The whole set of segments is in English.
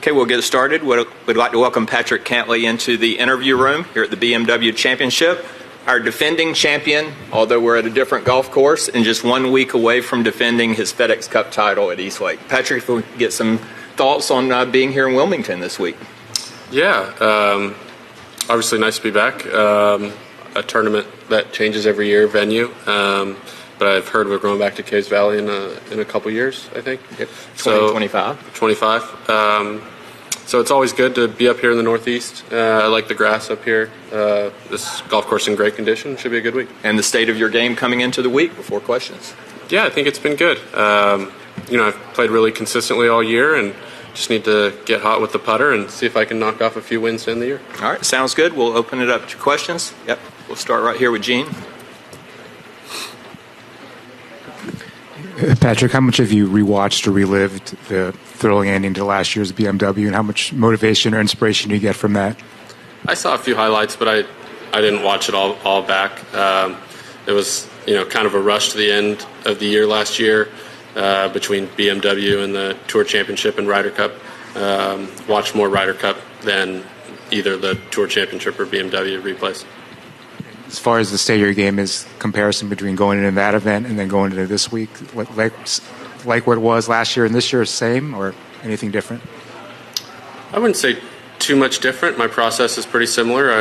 Okay, we'll get started. We'd like to welcome Patrick Cantlay into the interview room here at the BMW Championship. Our defending champion, although we're at a different golf course, and just 1 week away from defending his FedEx Cup title at Eastlake. Patrick, if we can get some thoughts on being here in Wilmington this week. Yeah, obviously nice to be back. A tournament that changes every year, venue. But I've heard we're going back to Caves Valley in a couple years, I think. Yep. 2025. 25. So it's always good to be up here in the Northeast. I like the grass up here. This golf course in great condition. Should be a good week. And the state of your game coming into the week before questions. Yeah, I think it's been good. I've played really consistently all year and just need to get hot with the putter and see if I can knock off a few wins to end the year. All right, sounds good. We'll open it up to questions. Yep, we'll start right here with Gene. Patrick, how much have you rewatched or relived the thrilling ending to last year's BMW, and how much motivation or inspiration do you get from that? I saw a few highlights, but I didn't watch it all back. It was kind of a rush to the end of the year last year between BMW and the Tour Championship and Ryder Cup. Watched more Ryder Cup than either the Tour Championship or BMW replays. As far as the state of your game is comparison between going into that event and then going into this week, like what it was last year and this year, same or anything different? I wouldn't say too much different. My process is pretty similar.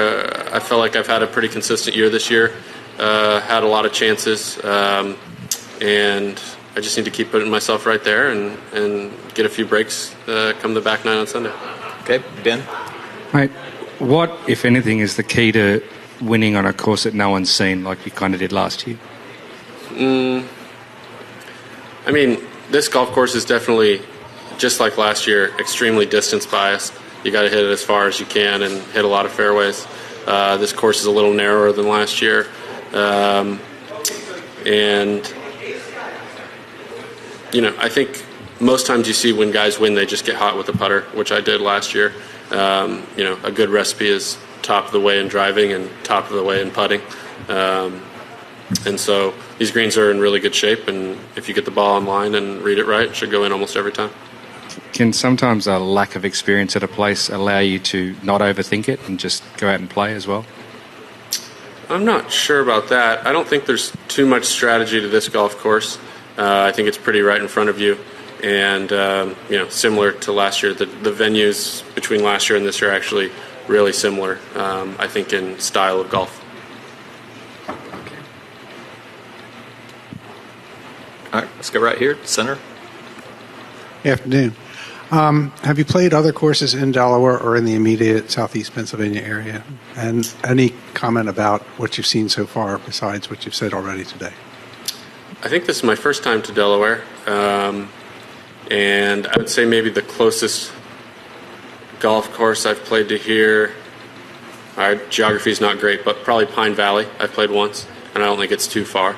I feel like I've had a pretty consistent year this year. Had a lot of chances, and I just need to keep putting myself right there and get a few breaks come the back nine on Sunday. Okay, Ben. Mate, what, if anything, is the key to winning on a course that no one's seen like you kind of did last year? This golf course is definitely, just like last year, extremely distance biased. You got to hit it as far as you can and hit a lot of fairways. This course is a little narrower than last year. I think most times you see when guys win, they just get hot with the putter, which I did last year. A good recipe is top of the way in driving and top of the way in putting. And so these greens are in really good shape, and if you get the ball on line and read it right, it should go in almost every time. Can sometimes a lack of experience at a place allow you to not overthink it and just go out and play as well? I'm not sure about that. I don't think there's too much strategy to this golf course. I think it's pretty right in front of you. And, similar to last year, the venues between last year and this year are actually really similar, I think, in style of golf. Okay. All right, let's go right here, center. Good afternoon. Have you played other courses in Delaware or in the immediate southeast Pennsylvania area? And any comment about what you've seen so far besides what you've said already today? I think this is my first time to Delaware, and I would say maybe the closest golf course I've played to here, our geography is not great, but probably Pine Valley. I've played once, and I don't think it's too far.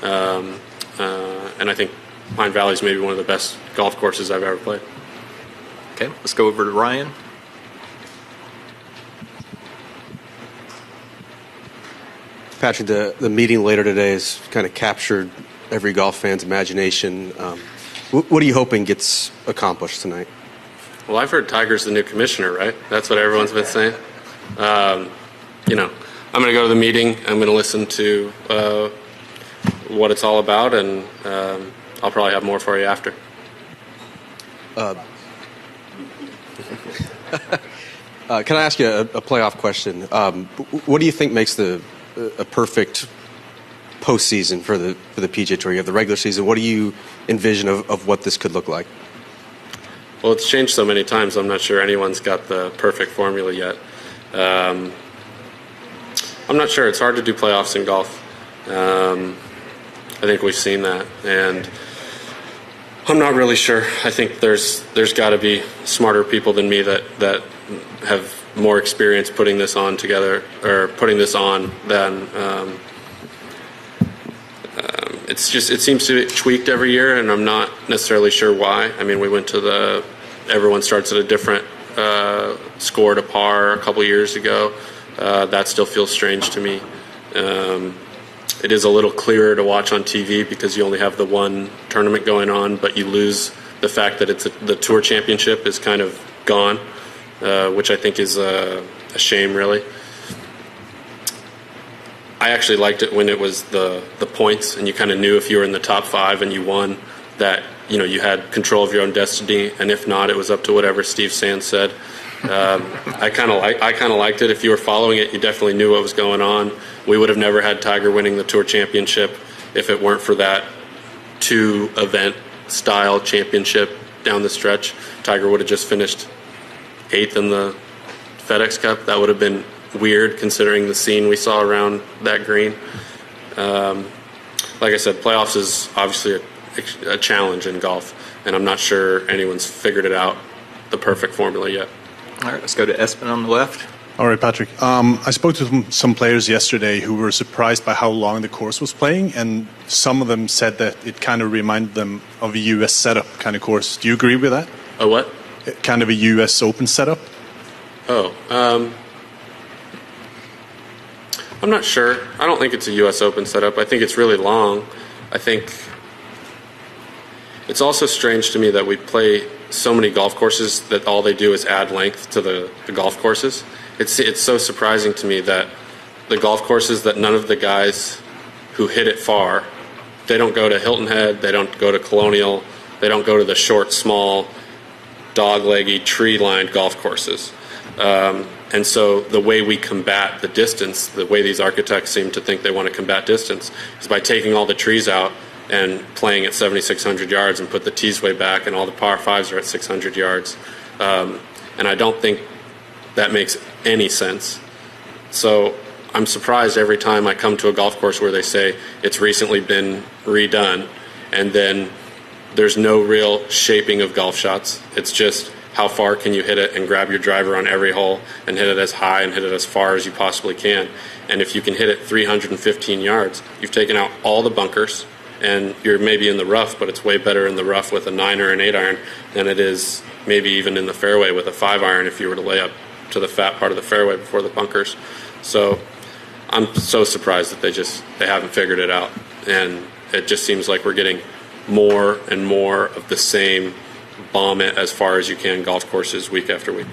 And I think Pine Valley is maybe one of the best golf courses I've ever played. Okay, let's go over to Ryan. Patrick, the meeting later today has kind of captured every golf fan's imagination. What are you hoping gets accomplished tonight? Well, I've heard Tiger's the new commissioner, right? That's what everyone's been saying. I'm going to go to the meeting. I'm going to listen to what it's all about, and I'll probably have more for you after. Can I ask you a playoff question? What do you think makes a perfect postseason for the PGA Tour? You have the regular season. What do you envision of what this could look like? Well, it's changed so many times. I'm not sure anyone's got the perfect formula yet. I'm not sure. It's hard to do playoffs in golf. I think we've seen that, and I'm not really sure. I think there's got to be smarter people than me that have more experience putting this on together, or putting this on than it seems to be tweaked every year, and I'm not necessarily sure why. I mean, we went to everyone starts at a different score to par a couple years ago. That still feels strange to me. It is a little clearer to watch on TV because you only have the one tournament going on, but you lose the fact that the Tour Championship is kind of gone, which I think is a shame, really. I actually liked it when it was the points, and you kind of knew if you were in the top 5 and you won that you had control of your own destiny, and if not, it was up to whatever Steve Sands said. I kind of liked it. If you were following it, you definitely knew what was going on. We would have never had Tiger winning the Tour Championship if it weren't for that 2-event style championship down the stretch. Tiger would have just finished 8th in the FedEx Cup. That would have been weird considering the scene we saw around that green. Like I said, playoffs is obviously a challenge in golf, and I'm not sure anyone's figured it out, the perfect formula yet. All right, let's go to Espen on the left. All right, Patrick. I spoke to some players yesterday who were surprised by how long the course was playing, and some of them said that it kind of reminded them of a U.S. setup kind of course. Do you agree with that? A what? Kind of a U.S. Open setup? I'm not sure. I don't think it's a U.S. Open setup. I think it's really long. I think it's also strange to me that we play so many golf courses that all they do is add length to the golf courses. It's so surprising to me that the golf courses that none of the guys who hit it far, they don't go to Hilton Head, they don't go to Colonial, they don't go to the short, small, dog-leggy, tree-lined golf courses. And so the way we combat the distance, the way these architects seem to think they want to combat distance, is by taking all the trees out and playing at 7,600 yards and put the tees way back, and all the par 5s are at 600 yards. And I don't think that makes any sense. So I'm surprised every time I come to a golf course where they say it's recently been redone, and then there's no real shaping of golf shots. It's just how far can you hit it and grab your driver on every hole and hit it as high and hit it as far as you possibly can. And if you can hit it 315 yards, you've taken out all the bunkers, and you're maybe in the rough, but it's way better in the rough with a 9 or an 8 iron than it is maybe even in the fairway with a 5 iron if you were to lay up to the fat part of the fairway before the bunkers. So I'm so surprised that they haven't figured it out. And it just seems like we're getting more and more of the same bomb it as far as you can golf courses week after week.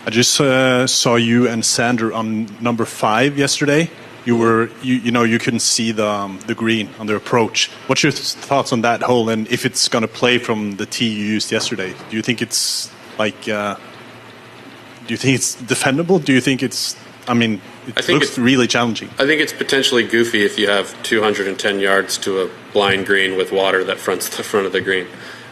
I just saw you and Sander on number 5 yesterday. You were, you couldn't see the green on the approach. What's your thoughts on that hole, and if it's going to play from the tee you used yesterday? Do you think it's do you think it's defendable? Do you think it's? I mean, it looks really challenging. I think it's potentially goofy if you have 210 yards to a blind green with water that fronts the front of the green.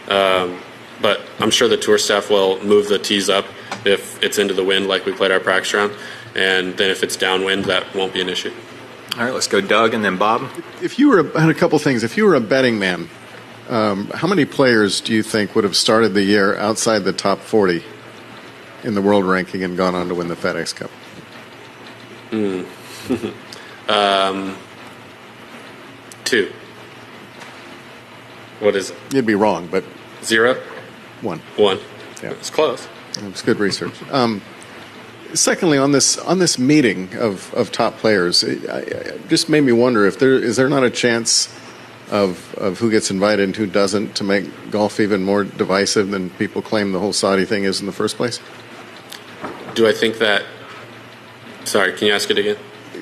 But I'm sure the tour staff will move the tees up if it's into the wind like we played our practice round. And then if it's downwind, that won't be an issue. All right, let's go Doug and then Bob. If you were, I had a couple things. If you were a betting man, how many players do you think would have started the year outside the top 40 in the world ranking and gone on to win the FedEx Cup? 2. What is it? You'd be wrong, but 0? 1. 1. Yeah. It's close. It's good research. Secondly, on this meeting of top players, it just made me wonder if is there not a chance of who gets invited and who doesn't to make golf even more divisive than people claim the whole Saudi thing is in the first place? Do I think that? Sorry, can you ask it again?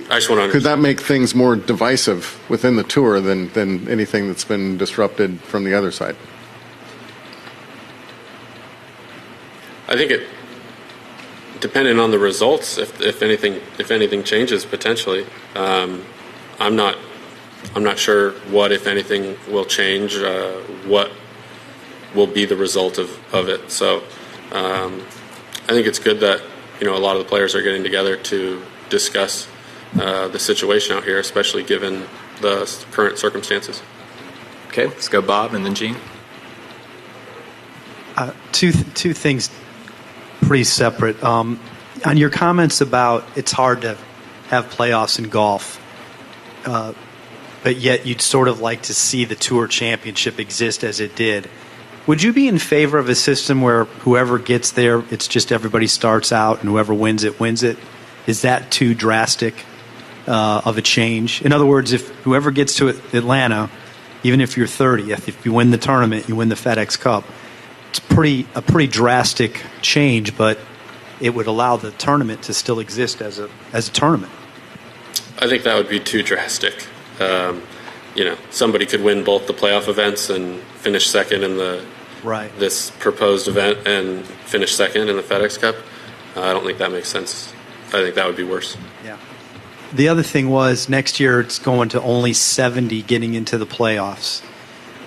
I just want to. Could that make things more divisive within the tour than anything that's been disrupted from the other side? I think it, depending on the results, if anything changes potentially, I'm not sure what, if anything, will change. What will be the result of it? So I think it's good that a lot of the players are getting together to discuss the situation out here, especially given the current circumstances. Okay, let's go Bob and then Gene. Two things. Pretty separate. On your comments about it's hard to have playoffs in golf, but yet you'd sort of like to see the Tour Championship exist as it did. Would you be in favor of a system where whoever gets there, it's just everybody starts out and whoever wins it, wins it? Is that too drastic of a change? In other words, if whoever gets to Atlanta, even if you're 30th, if you win the tournament, you win the FedEx Cup, it's a pretty drastic change, but it would allow the tournament to still exist as a tournament. I think that would be too drastic. Somebody could win both the playoff events and finish second in this proposed event and finish second in the FedEx Cup. I don't think that makes sense. I think that would be worse. Yeah. The other thing was next year it's going to only 70 getting into the playoffs.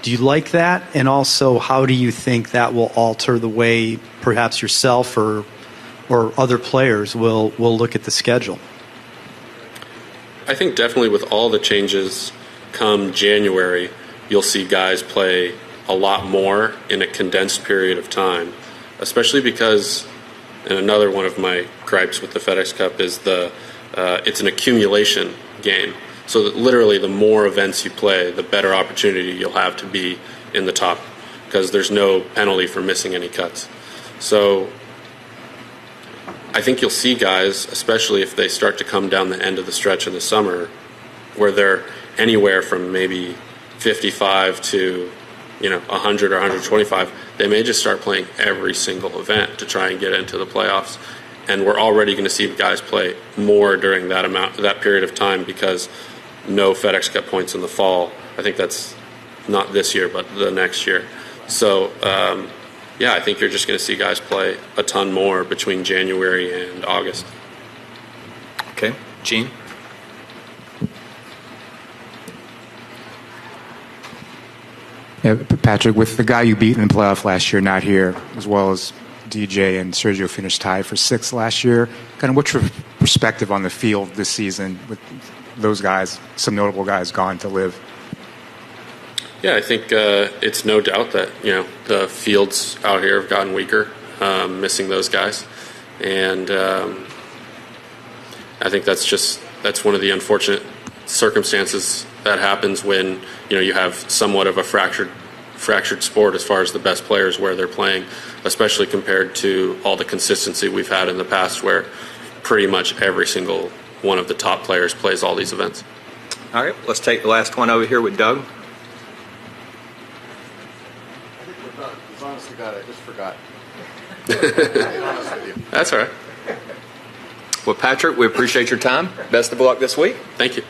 Do you like that? And also, how do you think that will alter the way perhaps yourself or other players will look at the schedule? I think definitely with all the changes come January, you'll see guys play a lot more in a condensed period of time, especially because, and another one of my gripes with the FedEx Cup is it's an accumulation game. So that literally the more events you play, the better opportunity you'll have to be in the top, because there's no penalty for missing any cuts. So I think you'll see guys, especially if they start to come down the end of the stretch in the summer, where they're anywhere from maybe 55 to 100 or 125, they may just start playing every single event to try and get into the playoffs. And we're already going to see guys play more during that period of time, because no FedEx Cup points in the fall. I think that's not this year, but the next year. So, I think you're just going to see guys play a ton more between January and August. Okay. Gene? Yeah, Patrick, with the guy you beat in the playoff last year not here, as well as DJ and Sergio finished tied for 6th last year, kind of what's your perspective on the field this season with those guys, some notable guys gone to live? Yeah, I think it's no doubt that the fields out here have gotten weaker, missing those guys, and I think that's one of the unfortunate circumstances that happens when you have somewhat of a fractured sport as far as the best players where they're playing, especially compared to all the consistency we've had in the past, where pretty much every single one of the top players plays all these events. All right, let's take the last one over here with Doug. Honest to God, I just forgot. That's all right. Well, Patrick, we appreciate your time. Best of luck this week. Thank you.